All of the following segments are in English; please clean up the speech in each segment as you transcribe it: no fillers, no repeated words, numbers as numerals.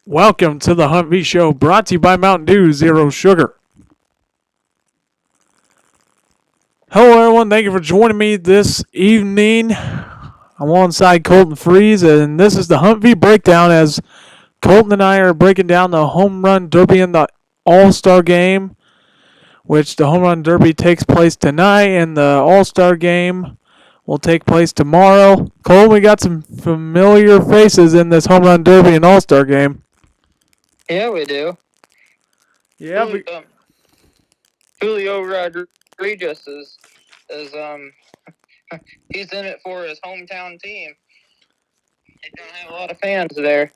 Welcome to the Hunt V Show, brought to you by Mountain Dew Zero Sugar. Hello, everyone. Thank you for joining me this evening. I'm alongside Colton Freeze, and this is the Hunt V Breakdown as Colton and I are breaking down the Home Run Derby and the All-Star Game, which the Home Run Derby takes place tonight, and the All-Star Game will take place tomorrow. Colton, we got some familiar faces in this Home Run Derby and All-Star Game. Yeah, we do. Yeah, Julio Rodriguez is he's in it for his hometown team. He's gonna have a lot of fans there.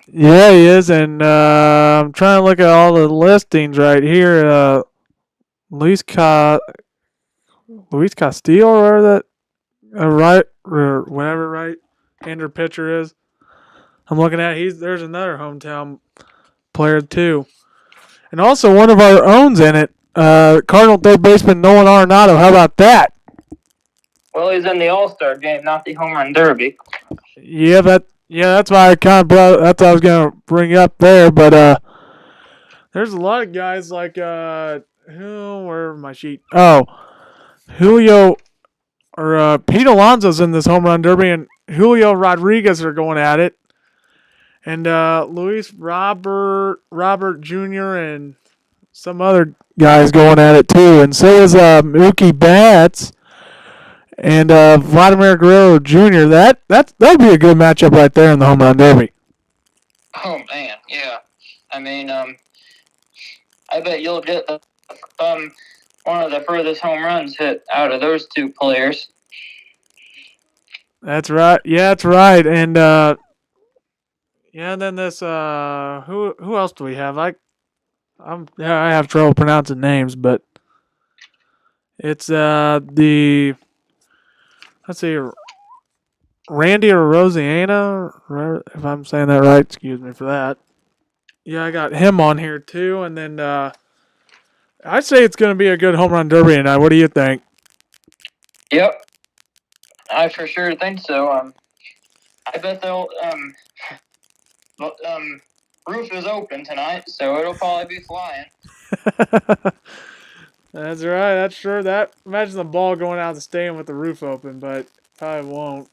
Yeah, he is, and I'm trying to look at all the listings right here. Luis Castillo, or that right, or whatever right-hander pitcher is. I'm looking at there's another hometown player too, and also one of our owns in it. Cardinal third baseman Nolan Arenado. How about that? Well, he's in the All-Star game, not the Home Run Derby. Yeah, that's why I kind of that's what I was gonna bring up there. But there's a lot of guys like where's my sheet? Oh, Julio or Pete Alonso's in this Home Run Derby, and Julio Rodriguez are going at it. And Luis Robert Jr. and some other guys going at it too. And so is Mookie Betts and Vladimir Guerrero Jr. That'd be a good matchup right there in the Home Run Derby. Oh man, yeah. I mean, I bet you'll get one of the furthest home runs hit out of those two players. That's right. Yeah, that's right. And and then this who else do we have? I have trouble pronouncing names, but it's the let's see, Randy or Rosiana, if I'm saying that right. Excuse me for that. Yeah, I got him on here too, and then I'd say it's going to be a good Home Run Derby tonight. What do you think? Yep, I for sure think so. I bet they'll roof is open tonight, so it'll probably be flying. That's right. That's sure. Imagine the ball going out of the stadium with the roof open, but probably won't.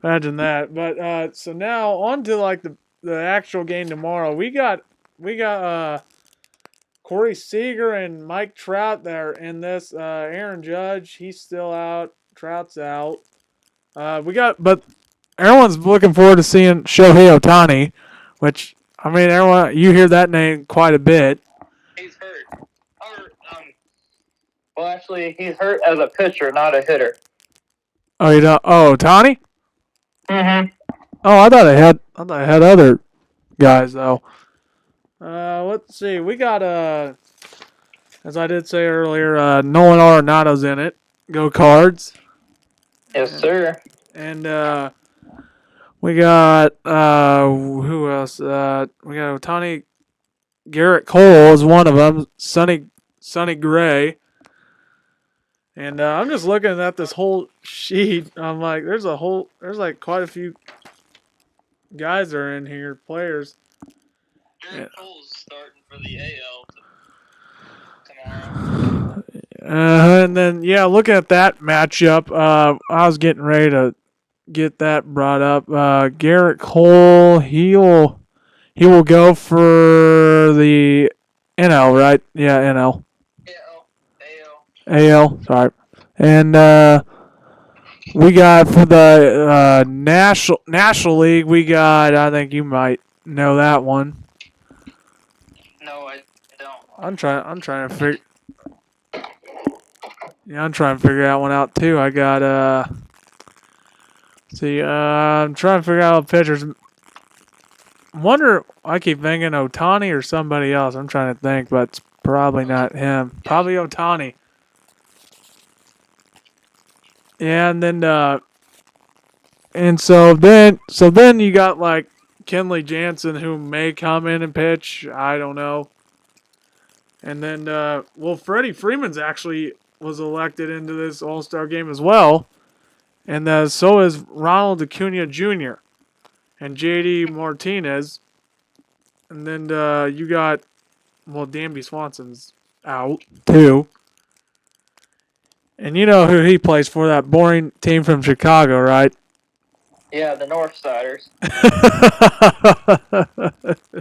Imagine that. But so now on to like the actual game tomorrow. We got Corey Seager and Mike Trout there in this. Aaron Judge, he's still out. Trout's out. But everyone's looking forward to seeing Shohei Ohtani, which, I mean, everyone, you hear that name quite a bit. He's hurt. Well, actually, he's hurt as a pitcher, not a hitter. Oh, you don't? Oh, Ohtani? Mm-hmm. Oh, I thought I had other guys though. Let's see. We got as I did say earlier, Nolan Arenado's in it. Go Cards. Yes, sir. And we got who else? We got Ohtani. Garrett Cole is one of them. Sonny Gray. And I'm just looking at this whole sheet. I'm like, there's like quite a few guys that are in here, players. Garrett Cole's starting for the AL tomorrow. And then, yeah, looking at that matchup, I was getting ready to get that brought up. Garrett Cole, he will go for the NL, right? Yeah, NL. AL, sorry. And we got for the National League, we got, I think you might know that one. No, I don't. I'm trying to figure. Yeah, I'm trying to figure that one out too. I got I'm trying to figure out pitchers. I keep thinking Ohtani or somebody else. I'm trying to think, but it's probably not him. Probably Ohtani. Yeah, and then and so then you got like Kenley Jansen, who may come in and pitch. I don't know. And then Freddie Freeman's actually was elected into this All-Star game as well. And so is Ronald Acuna Jr. and JD Martinez. And then you got, well, Danby Swanson's out too. And you know who he plays for, that boring team from Chicago, right? Yeah, the Northsiders. I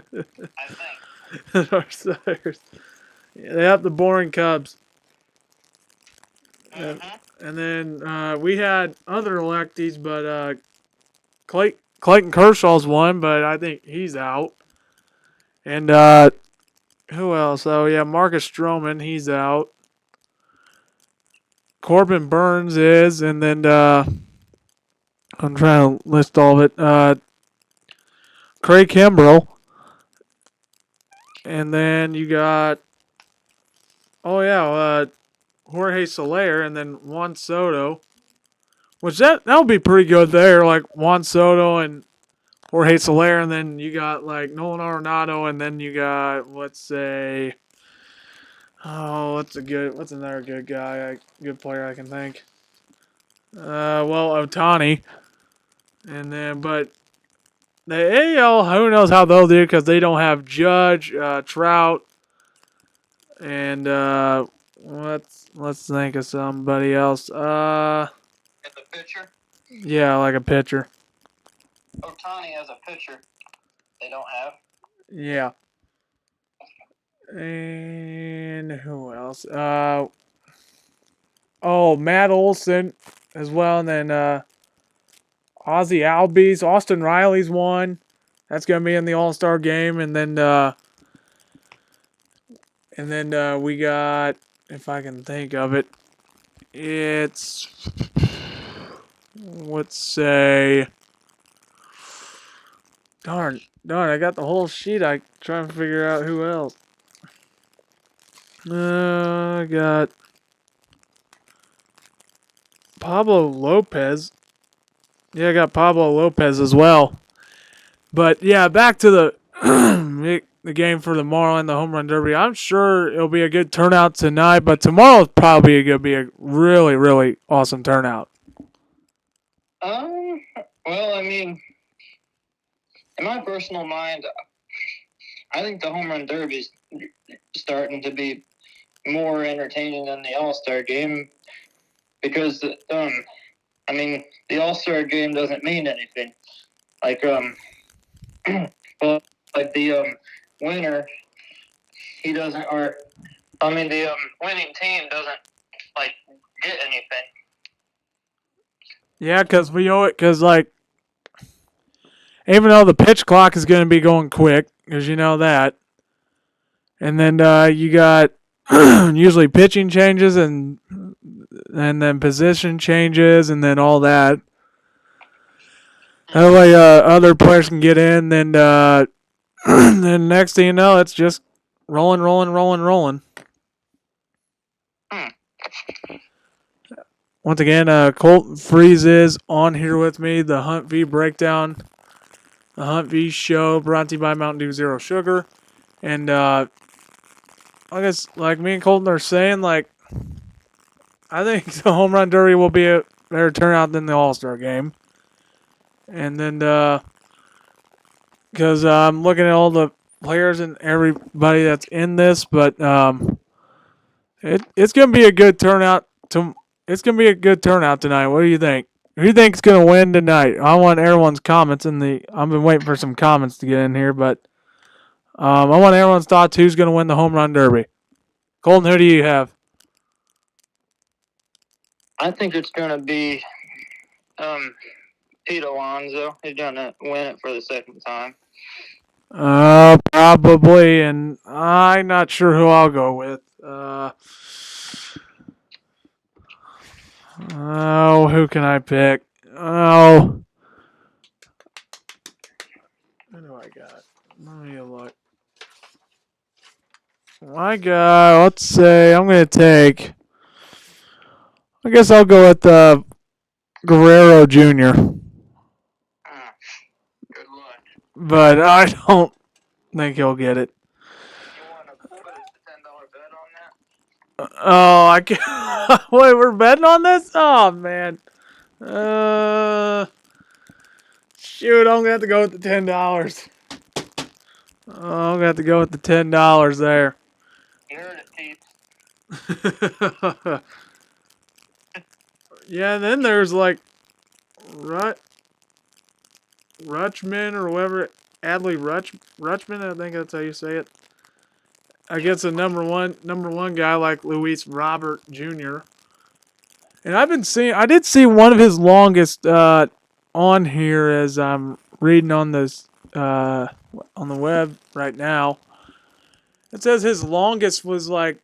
think. Northsiders. Yeah, they have the boring Cubs. And then we had other electees, but Clayton Kershaw's one, but I think he's out. And who else? Oh, yeah, Marcus Stroman, he's out. Corbin Burns is, and then I'm trying to list all of it. Craig Kimbrell. And then you got, oh, yeah, Jorge Soler, and then Juan Soto. Which that would be pretty good there, like Juan Soto and Jorge Soler, and then you got like Nolan Arenado, and then you got, let's say, what's another good guy, good player I can think. Well, Otani, and then but the AL, who knows how they'll do because they don't have Judge, Trout, and let's think of somebody else. As a pitcher? Yeah, like a pitcher. Otani as a pitcher, they don't have. Yeah. And who else? Matt Olson as well, and then Ozzy Albies, Austin Riley's one. That's gonna be in the All-Star game, and then we got, if I can think of it, it's, let's say, darn, I got the whole sheet. I trying to figure out who else. I got Pablo Lopez. Yeah, I got Pablo Lopez as well. But yeah, back to the game for tomorrow and the home run derby. I'm sure it'll be a good turnout tonight, but tomorrow's probably gonna be a really, really awesome turnout. Well, I mean, in my personal mind, I think the home run derby's starting to be more entertaining than the All-Star game because, I mean, the All-Star game doesn't mean anything. Like, well, like the winner, he doesn't, or I mean, the winning team doesn't like get anything. Yeah, because we owe it. Because like, even though the pitch clock is going to be going quick, because you know that, and then you got usually pitching changes and then position changes and then all that. That way other players can get in. Then then next thing you know, it's just rolling. Once again, Colton Freeze is on here with me. The Hunt V breakdown, the Hunt V show, brought to you by Mountain Dew Zero Sugar. And I guess, like me and Colton are saying, like, I think the home run derby will be a better turnout than the All-Star game. And then, because I'm looking at all the players and everybody that's in this, but it's gonna be a good turnout. It's gonna be a good turnout tonight. What do you think? Who do you think's gonna win tonight? I want everyone's comments I've been waiting for some comments to get in here, but I want everyone's thoughts. Who's gonna win the home run derby? Colton, who do you have? I think it's gonna be Pete Alonso. He's gonna win it for the second time. Probably, and I'm not sure who I'll go with. Who can I pick? Oh, who do I got? Let me look. My guy, let's say I'm gonna take. I guess I'll go with Guerrero Jr. Good luck. But I don't think he'll get it. You want to put a $10 bet on that? Oh, I can't. Wait, we're betting on this? Oh man. Shoot, I'm gonna have to go with the $10. Oh, I'm gonna have to go with the $10 there. You heard it, peeps. Yeah, and then there's like Rutschman or whatever, Rutschman, I think that's how you say it. Against a number one guy like Luis Robert Jr. And I did see one of his longest on here as I'm reading on this on the web right now. It says his longest was like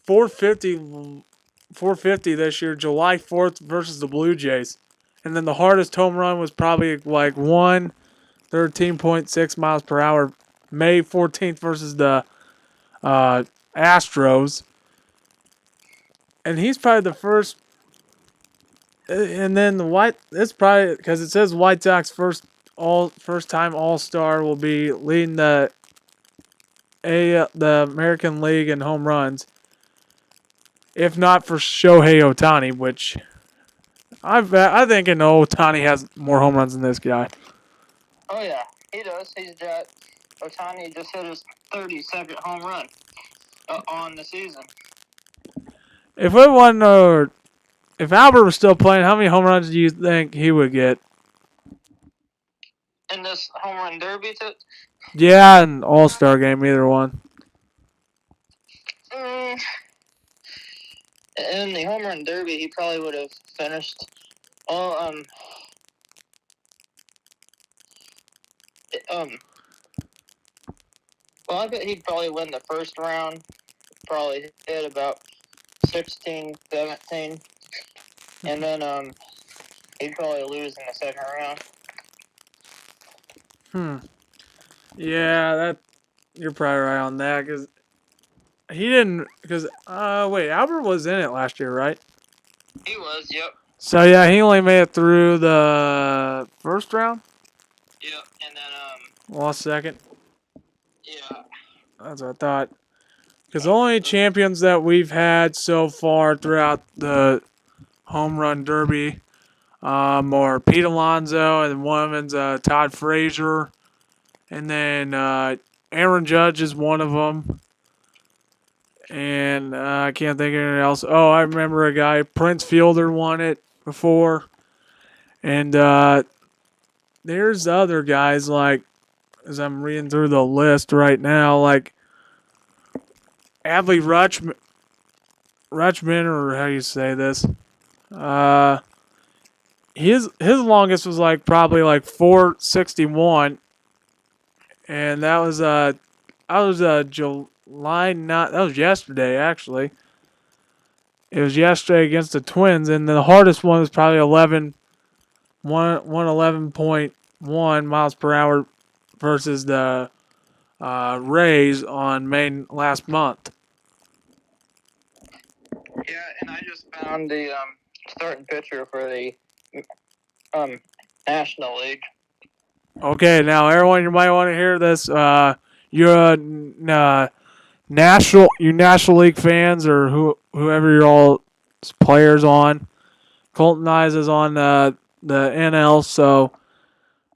450 this year, July 4th versus the Blue Jays. And then the hardest home run was probably like 113.6 miles per hour, May 14th versus the Astros. And he's probably the first. And then it's probably because it says White Sox first time All Star will be leading the American League in home runs, if not for Shohei Ohtani, which I think Ohtani has more home runs than this guy. Oh yeah, he does. Ohtani just hit his 32nd home run on the season. If Albert was still playing, how many home runs do you think he would get? In this home run derby, Yeah, an All Star game, either one. In the home run derby, he probably would have finished. Well, I bet he'd probably win the first round. Probably hit about 16, 17. And then he'd probably lose in the second round. Yeah, you're probably right on that because he didn't. Wait, Albert was in it last year, right? He was, yep. So yeah, he only made it through the first round. Yep, and then lost second. Yeah. That's what I thought. Because the only champions that we've had so far throughout the home run derby are Pete Alonso, and one of them's Todd Frazier, and then Aaron Judge is one of them. And I can't think of anything else. Oh, I remember a guy, Prince Fielder, won it before. And there's other guys, like, as I'm reading through the list right now, like Adley Rutschman, or how you say this. His longest was like probably like 461, and that was July, not that was yesterday actually. It was yesterday against the Twins, and the hardest one was probably 111.1 miles per hour versus the Rays on May last month. Yeah, and I just found the starting pitcher for the National League. Okay, now everyone, you might want to hear this. You're National League fans or whoever you're all players on. Colton Eyes is on the NL, so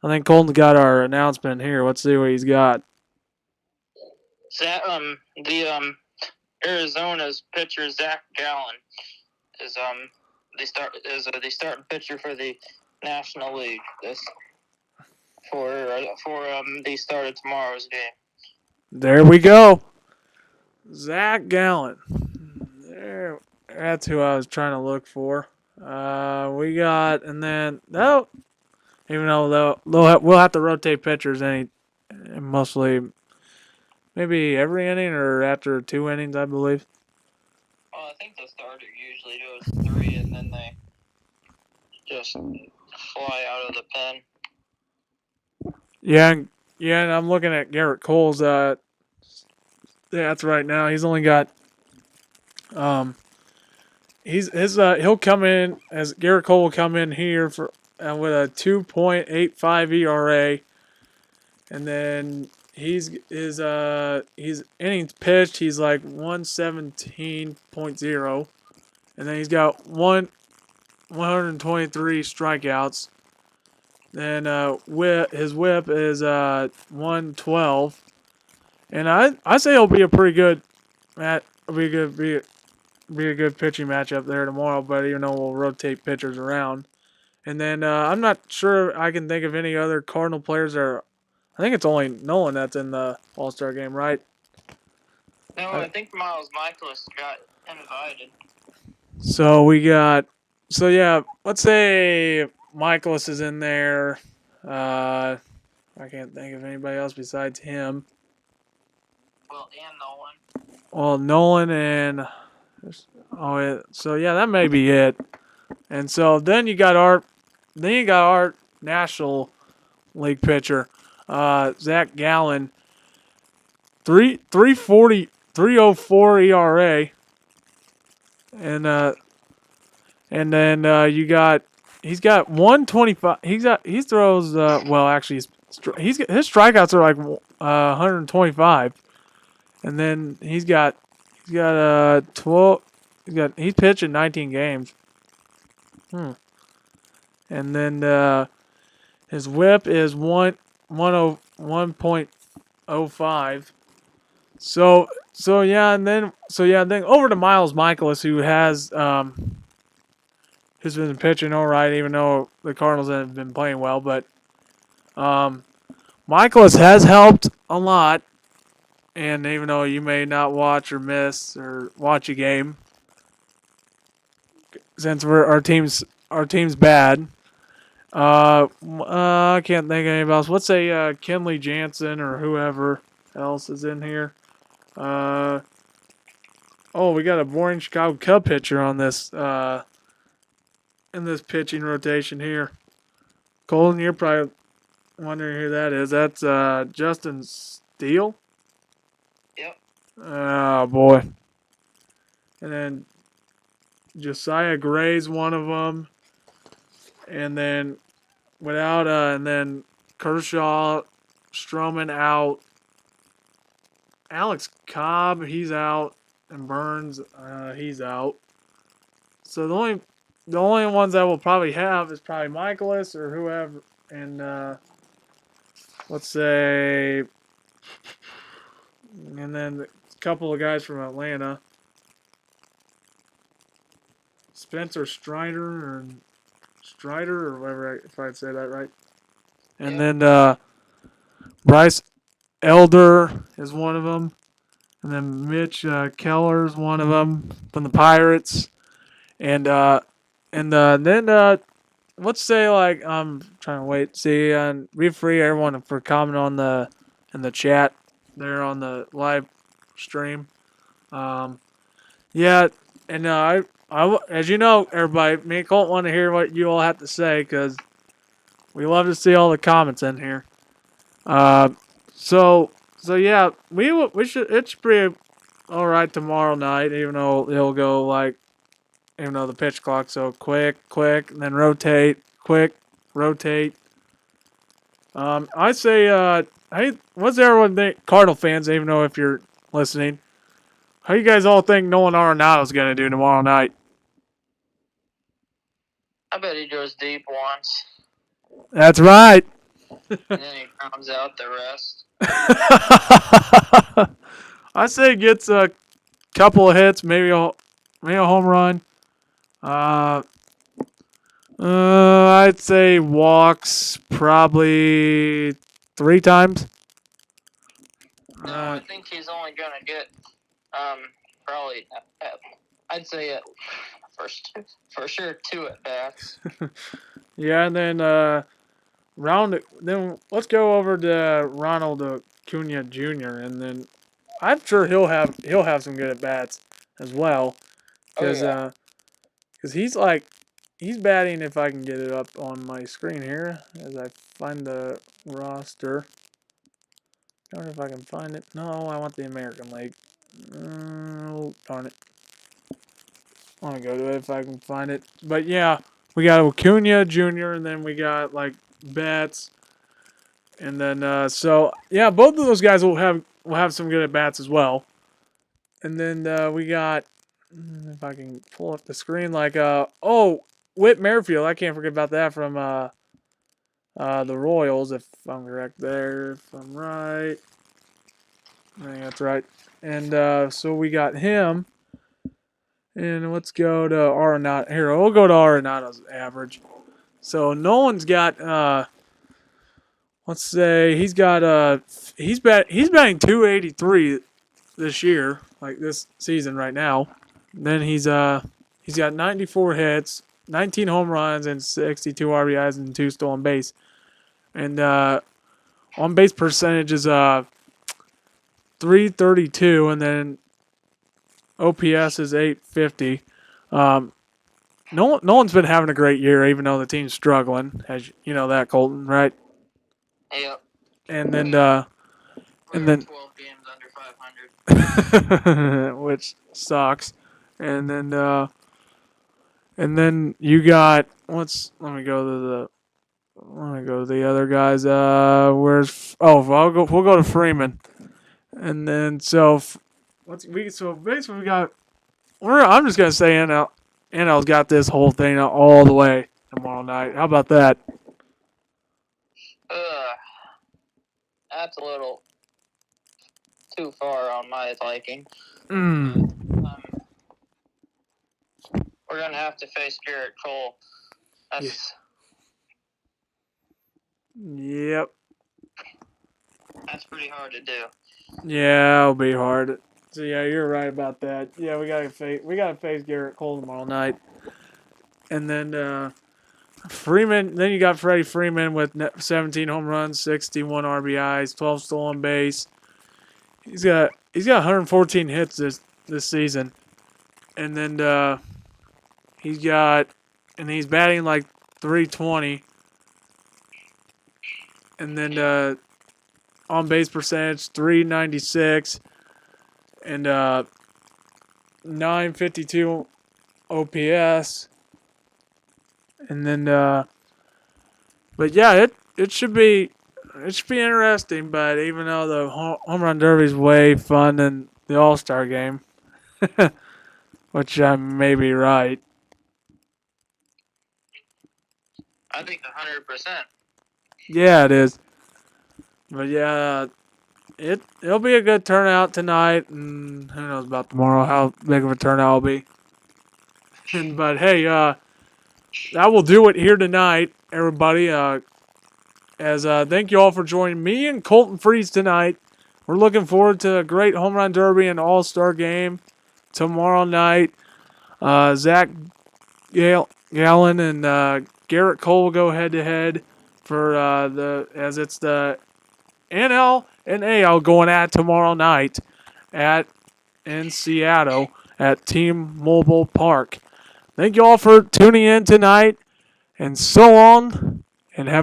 I think Colton's got our announcement here. Let's see what he's got. The Arizona's pitcher Zach Gallen is the starting pitcher for the National League for the start of tomorrow's game. There we go. Zach Gallen. There, that's who I was trying to look for. We got, and then even though we'll have to rotate pitchers mostly maybe every inning or after 2 innings, I believe. Well, I think the starter usually does 3, and then they just fly out of the pen. Yeah, and I'm looking at Garrett Cole's that's right now. He's only got he'll come in as Garrett Cole will come in here for with a 2.85 ERA, and then he's innings pitched. He's like 117.0, and then he's got 123 strikeouts. And his whip is 112. And I say it'll be a pretty good match. Be a good pitching matchup there tomorrow. But even though we'll rotate pitchers around, and then I'm not sure I can think of any other Cardinal players that are. I think it's only Nolan that's in the All Star game, right? No, I think Miles Michaelis got invited. So we got. So yeah, let's say Michaelis is in there. I can't think of anybody else besides him. Well, and Nolan. Well, Nolan and so yeah, that may be it. And so then you got our National League pitcher, Zach Gallen, 340 304 ERA, and then you got he's got 125. He throws well actually his strikeouts are like 125, and then he's got 12. He's pitching 19 games. And then his whip is 1.05. So yeah, and then over to Miles Michaelis, who's been pitching all right, even though the Cardinals haven't been playing well. But Michaelis has helped a lot, and even though you may not watch or miss or watch a game, since our team's bad. I can't think of anybody else. Let's say Kenley Jansen or whoever else is in here. We got a boring Chicago Cub pitcher on this in this pitching rotation here. Colton, you're probably wondering who that is. That's Justin Steele. Yep. Oh boy. And then Josiah Gray's one of them. And then and then Kershaw, Stroman out. Alex Cobb, he's out, and Burns, he's out. So the only ones that we'll probably have is probably Michaelis or whoever, and let's say, and then a couple of guys from Atlanta, Spencer Strider or whatever, if I'd say that right, and then Bryce Elder is one of them. And then Mitch Keller's one of them from the Pirates. And then let's say like I'm trying to wait, see, and be free everyone for comment on in the chat there on the live stream. Yeah, and I as you know, everybody, me and Colt want to hear what you all have to say because we love to see all the comments in here. So yeah, we should. It should be all right tomorrow night, even though it'll go like, even though the pitch clock so quick, and then rotate, quick, rotate. I say, hey, what's everyone think, Cardinal fans? Even though if you're listening, how you guys all think Nolan Arenado's gonna do tomorrow night? I bet he goes deep once. That's right. And then he rounds out the rest. I say gets a couple of hits, maybe a home run. I'd say walks probably 3 times. No, I think he's only gonna get probably I'd say for sure 2 at bats. Yeah, and then then let's go over to Ronald Acuna Jr. and then I'm sure he'll have some good at bats as well, because he's batting, if I can get it up on my screen here as I find the roster. I don't know if I can find it. No, I want the American League. Darn it. I want to go to it if I can find it. But yeah, we got Acuna Jr. and then we got like Betts. And then so yeah, both of those guys will have some good at bats as well. And then we got, if I can pull up the screen, like Whit Merrifield. I can't forget about that from the Royals, if I'm correct there. If I'm right. I think that's right. And so we got him. And let's go to Arenado. Here, we'll go to Arenado's average. So Nolan's got let's say he's batting 283 this year, like this season right now. Then he's got 94 hits, 19 home runs, and 62 RBIs and 2 stolen base. And on base percentage is 332, and then OPS is 850. No one's been having a great year, even though the team's struggling. As you know that, Colton, right? Yep. And then We're and then 12 games under 500. which sucks. And then you got let me go to the other guys. We'll go to Freeman. And then so basically we got I'm just gonna say NL's got this whole thing all the way tomorrow night. How about that? That's a little too far on my liking. We're gonna have to face Garrett Cole. Yep. That's pretty hard to do. Yeah, it'll be hard. So yeah, you're right about that. Yeah, we gotta face Garrett Cole tomorrow night, and then Freeman. Then you got Freddie Freeman with 17 home runs, 61 RBIs, 12 stolen base. He's got 114 hits this season, and then he's batting like 320, and then on base percentage 396, and 952 OPS, and then but yeah, it should be interesting. But even though the home run derby is way fun than the All-Star game, which I may be right. I think 100%. Yeah, it is. But yeah, it'll be a good turnout tonight, and who knows about tomorrow, how big of a turnout will be. But hey, that will do it here tonight, everybody. Thank you all for joining me and Colton Freeze tonight. We're looking forward to a great home run derby and All-Star game tomorrow night. Zach Gallen and Garrett Cole will go head to head for it's the NL and AL going at tomorrow night in Seattle at T-Mobile Park. Thank you all for tuning in tonight, and so long, and have